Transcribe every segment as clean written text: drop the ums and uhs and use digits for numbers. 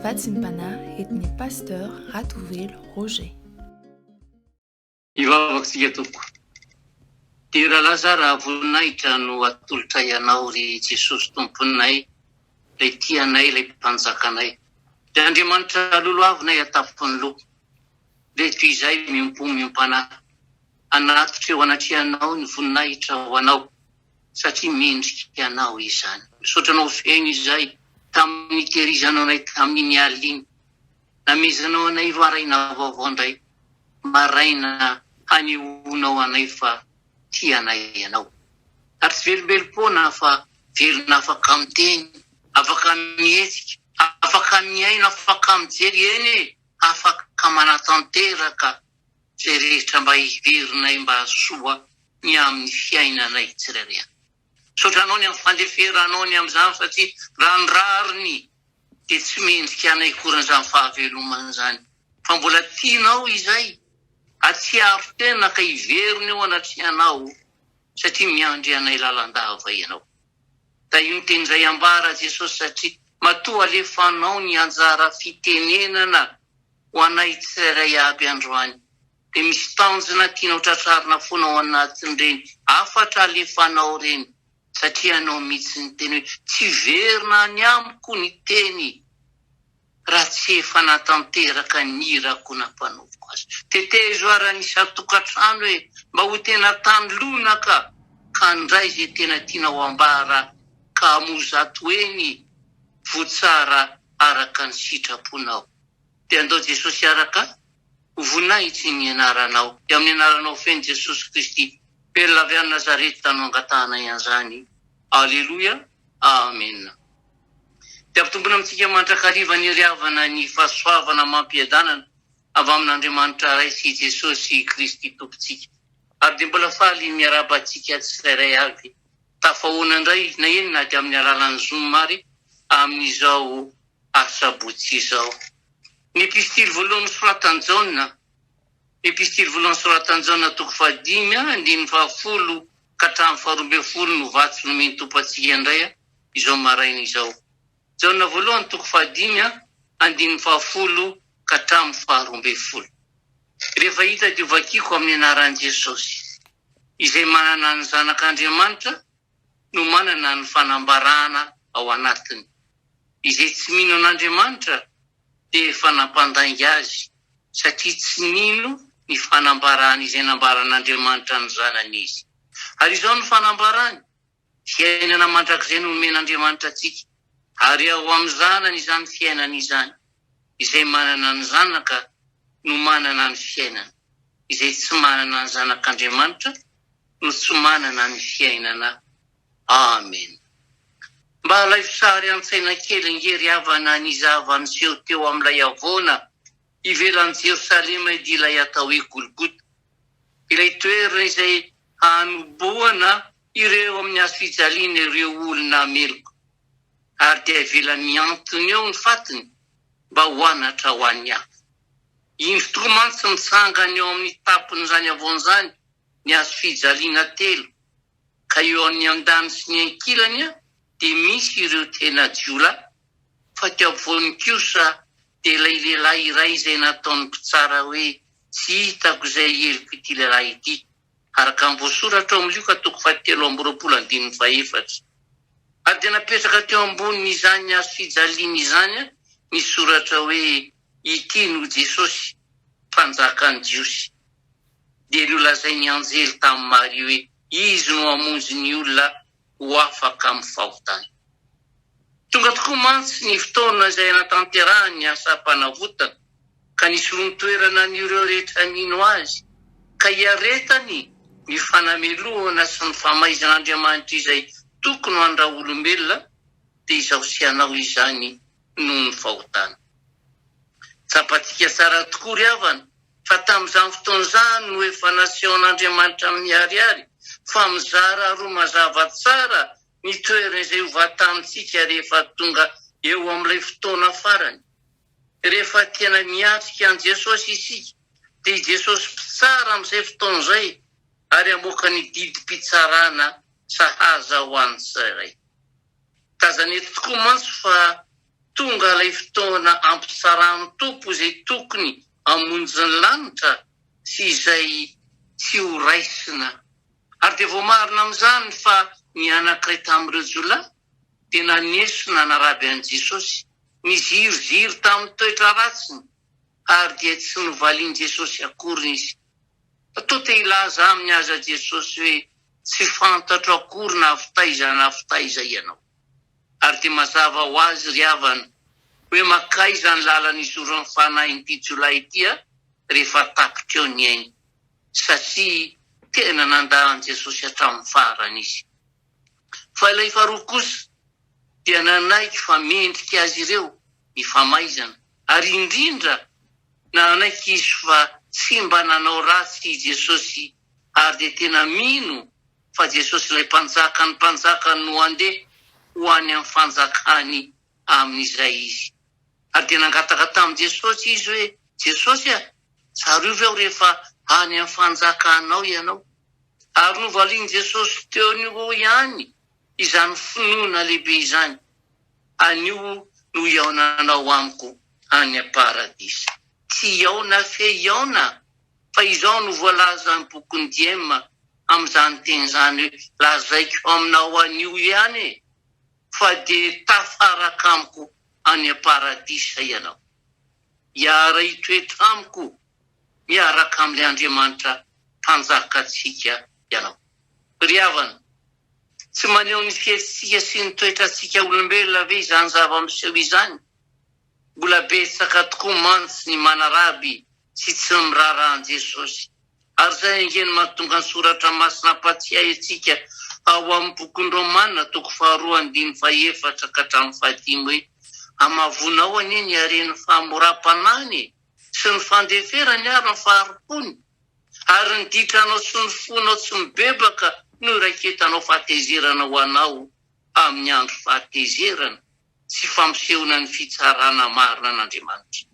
Vatsimpana etny pasteur Ratovelo Roger. Ivavaksika toko. Dia raha Lazara voninahitra no atolotra ianao ry Jesosy tomponay, ilay tianay, ilay mpanjakanay. Dia Andriamanitra loloavinay atapony loha. Dia toy izay miompanahy. Anatotra eo anatrianao ny voninahitra ho anao, satria mendrika anao izany. Misotranao feno izay tamin'ny tehirizanao anay tamin'ny aliny. Namezanao anay roaraina vaovao indray. Maraina hanehoanao anay fa tianay ianao. Ary tsy velom-belom-pona fa velona afaka miteny, afaka mihetsika, afaka miaina, afaka mijery eny, afaka manatanteraka izay rehetra mba hiverinay mba soa ny amin'ny fiainanay tsirairay. Sotranao ny amin'ny fandeferanao ny amin'izany satria randrariny dia tsy mendrika anay koran'izany fahavelomana izany. Fa mbola tianao izay, atsiaro tena ka hiverina eo anatrianao satria miandry anay lalandava ianao. Da io teny izay ambara Jesosy satria matoa alefanao ny anjara fitenenana ho anay tsirairay aby androany. Dia misy tanjona tianao tratrarina foana ao anatin'ireny afatra alefanao reny satria anao mihitsy ny teny hoe tsy verina ny amiko ny teny raha tsy efa natanteraka ny irako nampanoviko azy. Tetezoarany isan-tokantrano hoe mba ho tena tanlona ka handray izay tena tianao ambara ka hamozato eny votsara araka ny sitraponao. Dia andao Jesosy araka voninahitsy ny anaranao. Dia amin'ny anaranao feno Jesosy Kristy, Pelona avy any Nazarety tano angatanay an'izany. Aleluia, amen. Dia ampitombona amintsika mandrakariva ny riavana ny fahasoavana mampiadanana avy amin'Andriamanitra ray sy Jesosy Kristy tompontsika. Ary dia mbola faly miarabantsika tsirairay avy tafahoana indray na eny na dia amin'ny alalan'ny zomary amin'izao asabotsy izao. Ny epistily voalohany soratan'i Jaona, epistily voalohany soratan'i Jaona toko 5:10 ka hatramin'ny 12 no vatsy no mentompantsika indray izao maraina izao. Jaona voalohany toko 5:10 ka hatramin'ny 12. Rehefa hita dia vakiako amin'ny anaran'i Jesosy, izay manana ny zanak'Andriamanitra no manana ny fanambarana ao anatiny. Izay tsy mino an'Andriamanitra dia efa nampandainga azy, satria tsy mino ny fanambarana izay nambaran'Andriamanitra ny zanany izy. Ary izao ny fanambarany, fiainana mandrakizay no nomen'Andriamanitra antsika, ary ao amin'ny zanany izany fiainana izany. Izay manana ny zanaka no manana ny fiainana, izay tsy manana ny zanak'Andriamanitra no tsy manana ny fiainana. Amen. Mba alaivo sary an-tsaina kely ngery havana ny zavany seho teo amin'ilay avoana ivelan'i Jerosalema dia ilay atao hoe Golgota, ilay toerana izay hanoboana ireo amin'ny hazo fijaliana ireo olona meloko. Ary dia ivelany miantony eo ny fatiny mba ho anatra ho an'ny hafa. Iny tokoa mantsy mitsangana eo amin'ny tapon'izany avoan'izany ny hazo fijaliana telo, ka eo amin'ny andany sy ny ankilany dia misy ireo tena jiolahy, fa teo ampovoany kosa dia ilay lehilahy iray izay nataon'ny mpitsara hoe tsy hitako izay heliko ity lehilahy ity, araka ny voasoratra ao amin'ny Luka toko 7:24. Ary dia napetraka teo ambonin'izany hazo fijaliana izany ny soratra hoe ity no Jesosy mpanjakan'ny Jiosy. Dia nolazainy anjely tamin'ny Maria hoe izy no hamonjy ny olona ho afaka amin'ny fahotana. Tonga tokoa mantsy ny fotoana izay natanterahany ny asa-panavotana, ka nisy romotoerana n'ireo rehetra nino azy, ka hiaretany ny fanamelohana sy ny famaizan'Andriamanitra izay tokony ho andra olombelona, dia izao sy anao izany noho ny fahotana. Tsapatsika tsara tokoa ry havana, fa tamin'izany fotoana izany no efa nasehon'Andriamanitra amin'ny harihary fa mizara roa mazava tsara ny toerana izay ho vatantsika rehefa tonga eo amin'ilay fotoana farany. Rehefa tena miatrika an' Jesosy isika, dia Jesosy mpitsara amin'izay fotoana izay ary hamoaka ny didim-pitsarana sahaza ho an'ny tsirairay. Tazana eto tokoa mantsy fa tonga ilay fotoana ampisarahany tompo izay tokony amonjy ny lanitra sy izay tsy ho raisina. Ary dia vao marina amin'izany fa ny anankiray tamin'ireo jolahy dia nanesina naraby an' Jesosy, niziroziry tamin'ny toetra ratsiny, ary dia tsy novalian' Jesosy akory izy. Toa te ilaza aminy aza Jesosy hoe tsy fantatro akory na avitaiza ianao. Ary dia mazava ho azy ry havana hoe makaiza ny lalany izoron'ny fanahin'ity jolahy ity rehefa tapitra eo ny ainy, satria tena nandahan Jesosy hatramin'ny farany izy. Fa ilay faharoa kosa dia nanaiky fa mendrika azy ireo ny famaizana, ary indrindra nanaiky izy fa tsy mba nanao ratsy Jesosy, ary dia tena mino fa Jesosy ilay mpanjakany no andeha ho any amin'ny fanjakany amin'izay izy. Ary dia nangataka tamin'i Jesosy izy hoe Jesosy tsarovy aho rehefa any amin'ny fanjakanao ianao. Ary novalian' Jesosy teo anio ihany izany finoana lehibe izany, anio no iaonanao amiko any am-paradisa. Tsy iaona fe iaona, fa izao no voalaza amin'ny bokin'ny Diema amin'izany teny izany hoe lazaiko aminao anio ihany fa dia tafaraka amiko any am-paradisa ianao. Hiara hitoetra amiko miaraka amin'ilay Andriamanitra mpanjakatsika ianao. Ry havana, tsy maneho ny fihetsika sy ny toetrantsika olombelona ve izany zava-miseho izany? Mbola betsaka tokoa mantsy ny manaraby sy tsy miraharaha an' Jesosy. Ary izay angeny mahatonga ny soratra masina ampatsiahy antsika ao amin'ny bokin'ny Rômanina 2:4 ka hatramin'ny 5 hoe amavonao anie ny hareny famoram-panany sy ny fandeferany ary ny faharopony, ary ny ditranao sy ny fonao tsy mibebaka no iraiketanao fahatezerana ho anao amin'ny andro fahatezerana sy fampisehona ny fitsarana marina an'Andriamanitra.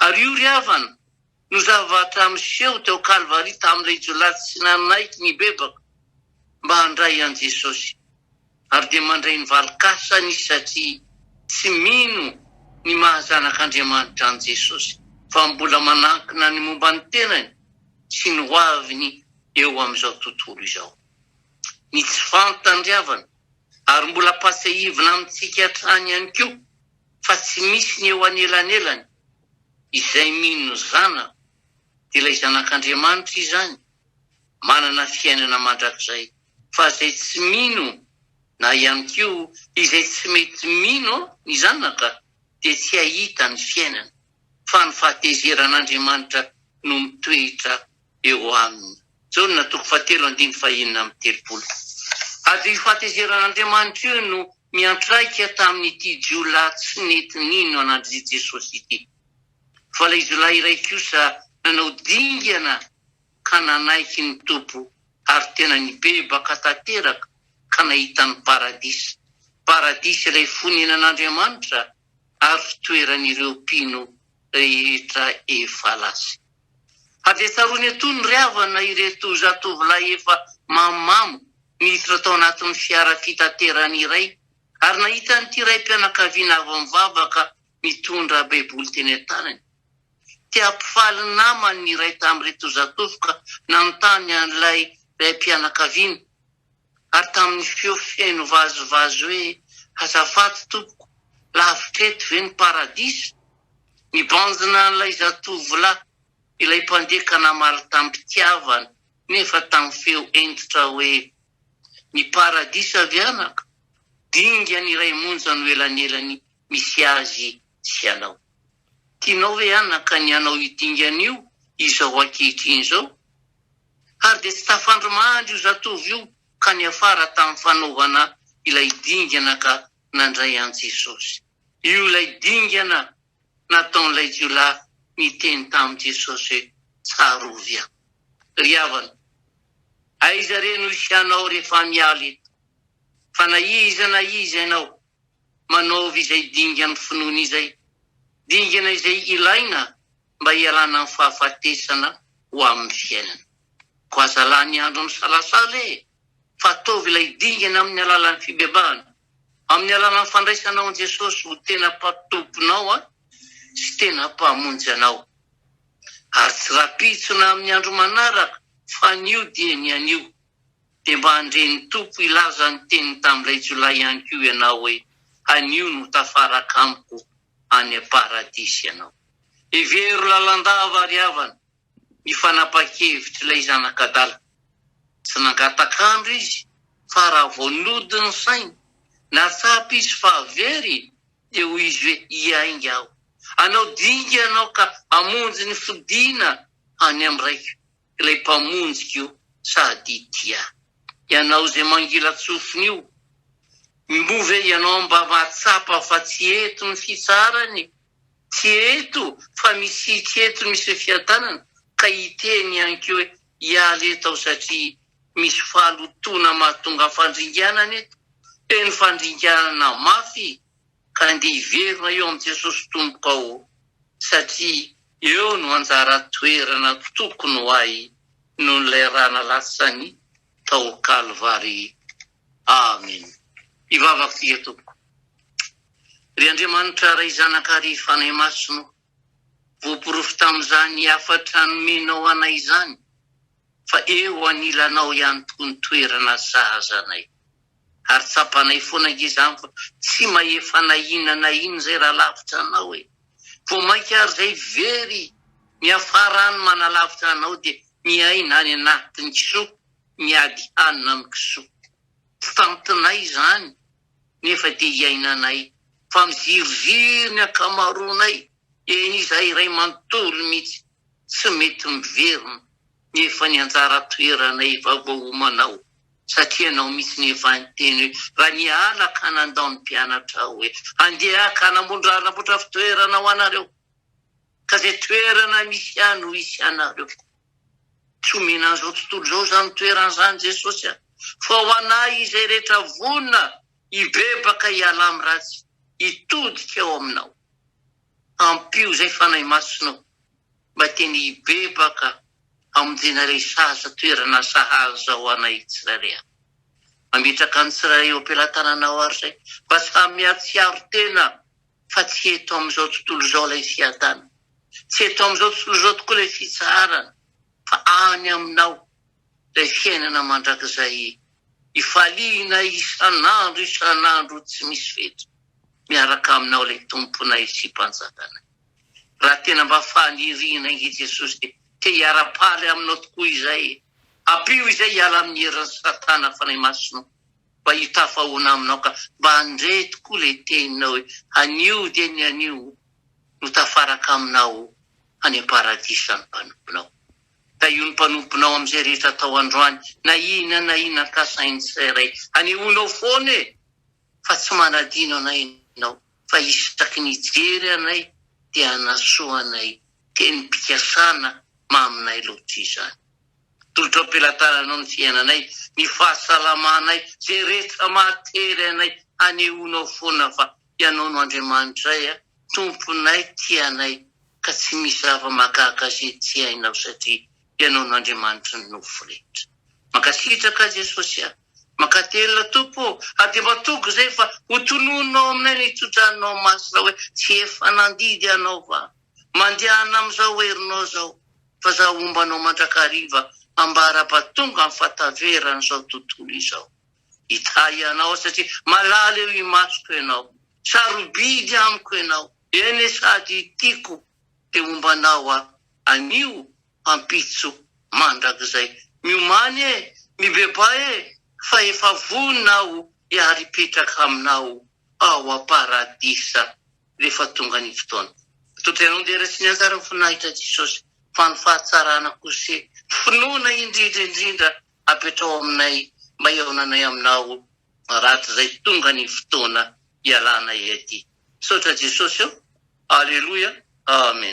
Ary io ry havana no zavatra miseho teo Kalvari tamin'ilay jolahy tsy nanaiky ny bebaka mba handray an' Jesosy. Ary dia mandray ny valikasany izy satria tsy mino ny mahazanak'Andriamanitra an' Jesosy, fa mbola manankina ny momba ny tenany sy ny hoaviny eo amin'izao tontolo izao. Ny tsy fantany ry havana, ary mbola pasehivina amintsika hatrany ihany koa, fa tsy misy ny eo anelanelany izay mino zana, dia ilay zanak'Andriamanitra izany manana fiainana mandrakizay, fa izay tsy mino na ihany koa izay tsy mety mino ny zanaka dia tsy ahita ny fiainana, fa ny fahatezeran'Andriamanitra no mitoetra eo aminy. Jaonina 7:5-30. Ary io fahatezeran'Andriamanitra io no miantraika tamin'ity jolahy tsy nety nino anandry Jesosy ity. Fa ilay jolahy iray kosa nanao dingana ka nanaiky ny tompo, ary tena nibebaka tanteraka ka nahita ny paradisa. Paradisa ilay fonenan'Andriamanitra ary fitoeran'ireo mpino rehetra efa lasa. Ary dia tsaroany atony ry havana ireto zatovolahy efa mamamo miditra tao anatin'ny fiara fitaterana iray, ary nahita nyity iray mpianakaviana avy mivavaka mitondra baiboly teny an-tanany. Tia ampifaly namany ny iray tamin'ireto zatovoka nanontany an'ilay mpianakaviana, ary tamin'ny feo feno vazovazo hoe azafady tompoko, lavitreto ve ny paradisa? Nibanjina an'ilay zatovolahy ilay mpandeka namaly tamin'ny mpitiavana, nefa tamin'ny feo entitra hoe ny paradisa vianaka, dingany iray monja no elanelany misy azy sy anao. Tianao hoe anaka ny anao idingany io izao ankehitriny izao? Ary dia tsy tafandromahandry io zatovy io ka niafara tamin'ny fanaovana ilay dingana ka nandray an' Jesosy. Io ilay dingana nataon'ilay jolahy niteny tamin'i Jesosy hoe tsarovy aho. Ry havana, aiza re no isianao rehefa mialy eto? Fa na iza ianao manaovy izay dingana finoana izay, dingana izay ilaina mba hialana amin'ny fahafatesana ho amin'ny fiainana. Ko azalà ny andro amin'ny salasala fa ataovy ilay dingana amin'ny alalan'ny fibebahana, amin'ny alana fandraisanao an Jesosy ho tena mpatomponao sy tena mpamonjy anao. Ary tsy rapitsona amin'ny andro manaraka fa nio dia ny anio. Dia mba handreny tompo ilaza ny teniny tamin'ilay jolay ihany koa ianao hoe anio no tafaraka amiko any paradisy ianao. Hevery lalandava ary havana ny fanapa-kevitra ilay zanak'adala. Tsy nangatakandro izy fa raha vao nody ny sainy na tsapy izy fa very dia hoy izy hoe iainga aho. Anao dinga ianao ka hamonjy ny fidina any amin'iraiko ilay mpamonjika io sady tia. Ianao izay mangila tsofiny io, mbove ianao mba mahatsapa fa tsy eto ny fitsarany, tsy eto fa misy eto misy fiadanana, ka hiteny ihany koa hoe hialy eto aho satria misy fahalotona mahatonga fandringanana eto. Teny fandringanana mafy ka andeha hiverina eo amin'ny Jesosy tompoko ao, satria eo no anjara toerana tokony ho ahy noho n'ilay rana lasany tao Kalvary. Amen. Ivavako tia tompoko. Ry Andriamanitra ray zanakary fanahy masino, voaporofo tamin'izany afatra nomenao anay izany, fa eo anilanao ihany tokony toerana sahazanay. Ary tsapanay foana izany fa tsy mahefa nahinana iny zay raha lavitra anao hoe. Vo mainka ary zay very miafarany manalavitra anao dia miaina any anatin'ny kisoa, miady hanina amin'ny kisoa. Tsy tantinay izany, nefa dia hiainanay fa miziriziry ny akamaroanay. Eny izay iray manontolo mihitsy tsy mety miverina, nefa ny anjara toeranay vavohomanao. Satria anao mihitsy nefa nyteny hoe raha nialaka nandao ny mpianatra hoe andeha ka namondranamboatra fitoerana ho anareo, ka zay toerana misy ihany ho isy anareo. Tsy omena an'izao tontolo izao zany toeran'izany Jesosy fa ho anay izay rehetra vonona hibebaka hiala amin'ny ratsy, hitodika ao aminao. Ampio zay fanahy masonao mba teny hibebaka amin'ny resaza toerana sahaza ho anay tsirairay. Mametraka ny tsirairay eo am-pelantananao ary zay mba samy atsiaro tena fa tsy eto amin'izao tontolo izao ilay fiadana, tsy eto amin'izao tontolo izao tokoa ilay fitsarana, fa any aminao ilay fiainana mandrakizay ifaliana isan'andro tsy misy fetra, miaraka aminao ilay tomponay sy mpanjakana. Raha tena mba fanirina ingy Jesosy dia te hiara-paly aminao tokoa izay. Ampio izay hiala amin'ny herin'ny Satana fanahy masino, mba hitafahoana aminao ka mba handre tokoa ilay teninao hoe anio dia ny anio no tafaraka aminao any paradisa ny mpanomponao. Da io ny mpanomponao amin'izay rehetra tao androany, na ina ka sainy tsirairay anehoanao foana e, fa tsy manadino anay ianao, fa isaky ny jery anay dia anasoa anay teny mpikasana maminay loatra izany. Tolotra am-pelantananao ny fiainanay, ny fahasalamanay, zay rehetra mahatery anay anehoanao foana fa ianao no Andriamanitray, tomponay, tianay, ka tsy misy zava-mahagaga zay tsy hainao satria ianao no Andriamanitra ny nofo rehetra. Mankasitraka Jesosy mankatelina tompo, dia matoky zay fa hotononao aminay ny hitondranao masina hoe tsy efa nandidy anao va, mandehana amin'izao herinao zao, fa zaho ombanao mandrakariva ambara-batonga amin'ny fataveran'izao tontolo izao. Hitahy anao satria malala eo imasoko ianao, sarobidy amiko ianao, eny sady tiako dia ombanao anio ampitso mandrakizay. Miomany mibeba fa efa vonina hiary hipetraka aminao ao a-paradisa rehefa tonga ny fotoana. Toteanao dia sy ny anjara voninahitra Jesosy fa ny fahatsarana kosa finoana indrindra apetrao aminay mba hiaonanay aminao raty zay tonga ny fotoana hialanay ety. Sotra Jesosy eo. Aleluia. Amen.